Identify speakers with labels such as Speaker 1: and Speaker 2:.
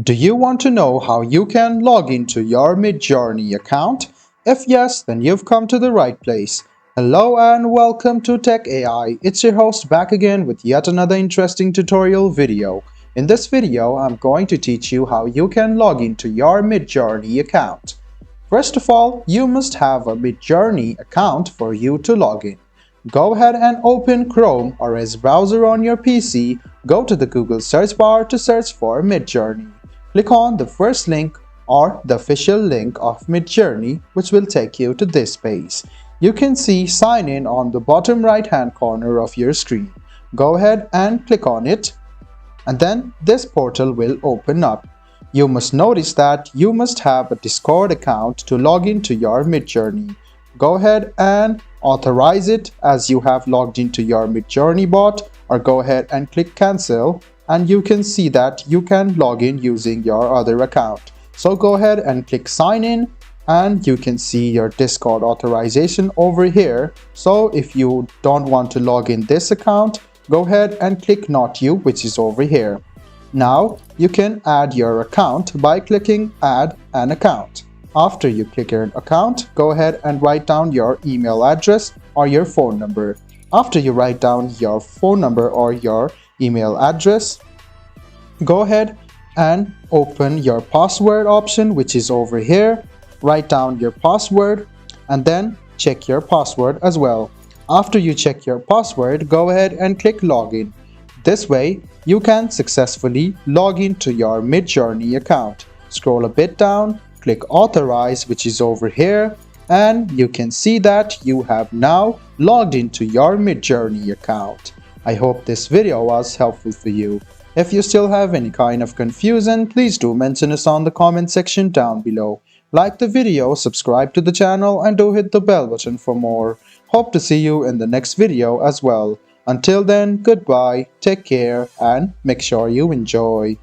Speaker 1: Do you want to know how you can log into your Midjourney account? If yes, then you've come to the right place. Hello and welcome to Tech AI. It's your host back again with yet another interesting tutorial video. In this video, I'm going to teach you how you can log into your Midjourney account. First of all, you must have a Midjourney account for you to log in. Go ahead and open Chrome or its browser on your PC. Go to the Google search bar to search for Midjourney. Click on the first link or the official link of Midjourney, which will take you to this page. You can see sign in on the bottom right hand corner of your screen. Go ahead and click on it, and then this portal will open up. You must notice that you must have a Discord account to log into your Midjourney. Go ahead and authorize it as you have logged into your Midjourney bot, or go ahead and click cancel, and you can see that you can log in using your other account. So go ahead and click sign in, and you can see your Discord authorization over here. So if you don't want to log in this account, go ahead and click not you, which is over here. Now you can add your account by clicking add an account. After you click your account, go ahead and write down your email address or your phone number. After you write down your phone number or your email address, go ahead and open your password option, which is over here. Write down your password and then check your password as well. After you check your password, go ahead and click login. This way, you can successfully log into your Midjourney account. Scroll a bit down, click authorize, which is over here, and you can see that you have now logged into your Midjourney account. I hope this video was helpful for you. If you still have any kind of confusion, please do mention us on the comment section down below. Like the video, subscribe to the channel, and do hit the bell button for more. Hope to see you in the next video as well. Until then, goodbye, take care, and make sure you enjoy.